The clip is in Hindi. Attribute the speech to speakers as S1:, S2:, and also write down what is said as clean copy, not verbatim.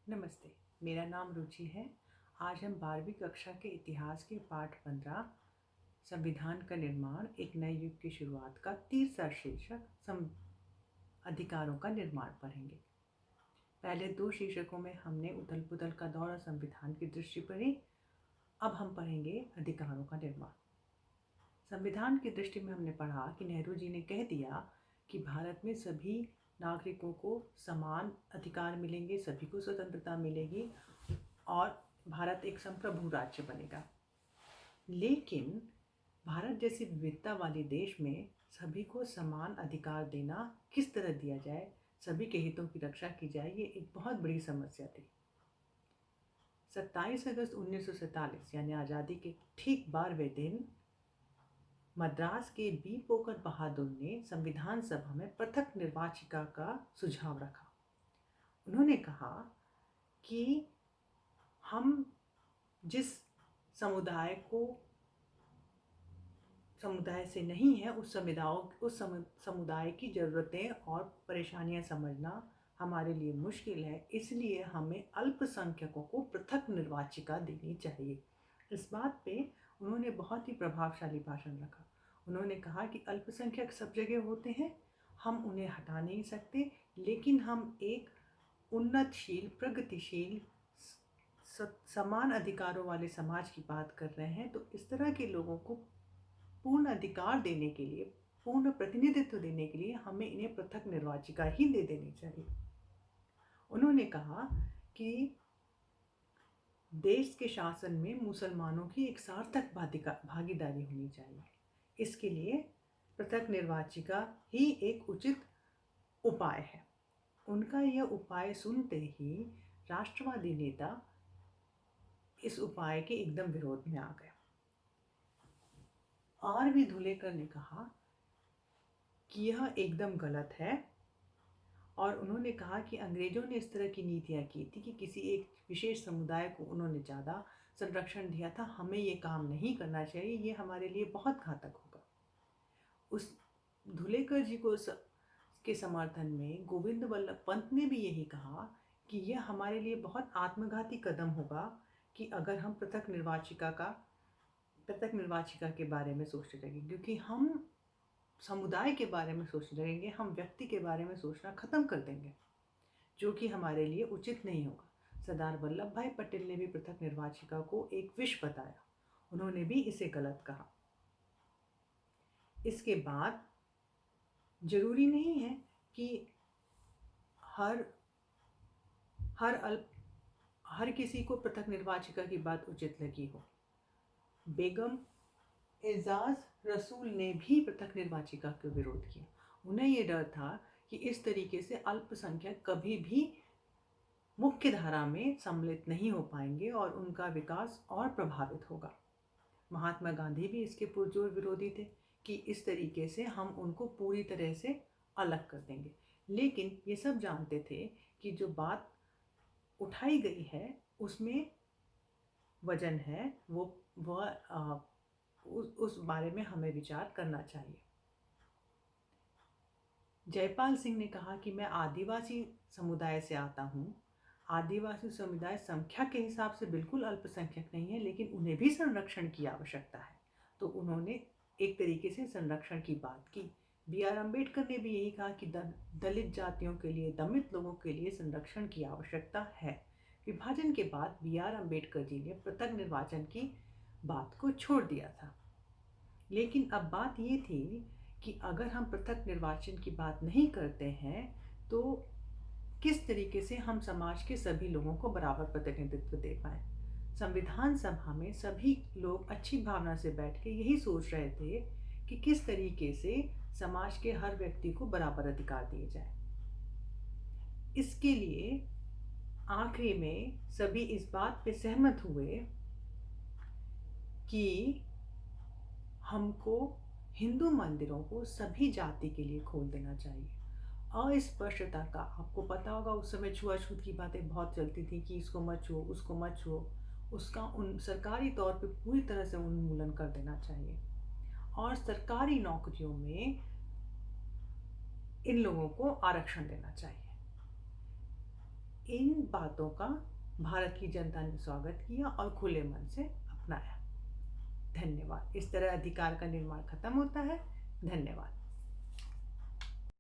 S1: नमस्ते, मेरा नाम रुचि है। आज हम 12वीं कक्षा के इतिहास के पाठ 15 संविधान का निर्माण एक नए युग की शुरुआत का तीसरा शीर्षक अधिकारों का निर्माण पढ़ेंगे। पहले दो शीर्षकों में हमने उथल पुथल का दौर और संविधान की दृष्टि पढ़ी। अब हम पढ़ेंगे अधिकारों का निर्माण। संविधान की दृष्टि में हमने पढ़ा कि नेहरू जी ने कह दिया कि भारत में सभी नागरिकों को समान अधिकार मिलेंगे, सभी को स्वतंत्रता मिलेगी और भारत एक संप्रभु राज्य बनेगा। लेकिन भारत जैसी विविधता वाले देश में सभी को समान अधिकार देना किस तरह दिया जाए, सभी के हितों की रक्षा की जाए, ये एक बहुत बड़ी समस्या थी। 27 अगस्त 1947 यानी आज़ादी के ठीक 12वें दिन मद्रास के बी पोकर बहादुर ने संविधान सभा में पृथक निर्वाचिका का सुझाव रखा। उन्होंने कहा कि हम जिस समुदाय से नहीं है उस समुदाय की ज़रूरतें और परेशानियां समझना हमारे लिए मुश्किल है, इसलिए हमें अल्पसंख्यकों को पृथक निर्वाचिका देनी चाहिए। इस बात पे उन्होंने बहुत ही प्रभावशाली भाषण रखा। उन्होंने कहा कि अल्पसंख्यक सब जगह होते हैं, हम उन्हें हटा नहीं सकते, लेकिन हम एक उन्नतशील, प्रगतिशील, समान अधिकारों वाले समाज की बात कर रहे हैं। तो इस तरह के लोगों को पूर्ण अधिकार देने के लिए, पूर्ण प्रतिनिधित्व देने के लिए हमें इन्हें पृथक निर्वाचिका ही दे देनी चाहिए। उन्होंने कहा कि देश के शासन में मुसलमानों की एक सार्थक भागीदारी होनी चाहिए। इसके लिए पृथक निर्वाचिका ही एक उचित उपाय है। उनका यह उपाय सुनते ही राष्ट्रवादी नेता इस उपाय के एकदम विरोध में आ गए। आर.वी. धुलेकर ने कहा कि यह एकदम गलत है और उन्होंने कहा कि अंग्रेजों ने इस तरह की नीतियां की थी कि किसी एक विशेष समुदाय को उन्होंने ज़्यादा संरक्षण दिया था। हमें ये काम नहीं करना चाहिए, ये हमारे लिए बहुत घातक होगा। उस धुलेकर जी के समर्थन में गोविंद वल्लभ पंत ने भी यही कहा कि यह हमारे लिए बहुत आत्मघाती कदम होगा कि अगर हम पृथक निर्वाचिका के बारे में सोचने लगेंगे, क्योंकि हम समुदाय के बारे में सोचने लगेंगे, हम व्यक्ति के बारे में सोचना खत्म कर देंगे, जो कि हमारे लिए उचित नहीं होगा। सरदार वल्लभ भाई पटेल ने भी पृथक निर्वाचिका को एक विष बताया। उन्होंने भी इसे गलत कहा। इसके बाद जरूरी नहीं है कि हर किसी को पृथक निर्वाचिका की बात उचित लगी हो। बेगम एजाज रसूल ने भी पृथक निर्वाचिका का विरोध किया। उन्हें यह डर था कि इस तरीके से अल्पसंख्यक कभी भी मुख्य धारा में सम्मिलित नहीं हो पाएंगे और उनका विकास और प्रभावित होगा। महात्मा गांधी भी इसके पुरजोर विरोधी थे कि इस तरीके से हम उनको पूरी तरह से अलग कर देंगे। लेकिन ये सब जानते थे कि जो बात उठाई गई है उसमें वजन है, उस बारे में हमें विचार करना चाहिए। जयपाल सिंह ने कहा कि मैं आदिवासी समुदाय से आता हूँ। आदिवासी समुदाय संख्या के हिसाब से बिल्कुल अल्पसंख्यक नहीं है, लेकिन उन्हें भी संरक्षण की आवश्यकता है। तो उन्होंने एक तरीके से संरक्षण की बात की। B.R. अम्बेडकर ने भी यही कहा कि दलित जातियों के लिए, दमित लोगों के लिए संरक्षण की आवश्यकता है। विभाजन के बाद B.R. अम्बेडकर जी ने पृथक निर्वाचन की बात को छोड़ दिया था। लेकिन अब बात ये थी कि अगर हम पृथक निर्वाचन की बात नहीं करते हैं तो किस तरीके से हम समाज के सभी लोगों को बराबर प्रतिनिधित्व दे पाए। संविधान सभा में सभी लोग अच्छी भावना से बैठ के यही सोच रहे थे कि किस तरीके से समाज के हर व्यक्ति को बराबर अधिकार दिए जाए। इसके लिए आखिरी में सभी इस बात पे सहमत हुए कि हमको हिंदू मंदिरों को सभी जाति के लिए खोल देना चाहिए। अस्पृश्यता का आपको पता होगा, उस समय छुआछूत की बातें बहुत चलती थी कि इसको मत छुओ, उसको मत छुओ। उसका सरकारी तौर पे पूरी तरह से उन्मूलन कर देना चाहिए और सरकारी नौकरियों में इन लोगों को आरक्षण देना चाहिए। इन बातों का भारत की जनता ने स्वागत किया और खुले मन से अपनाया। धन्यवाद। इस तरह अधिकार का निर्माण खत्म होता है। धन्यवाद।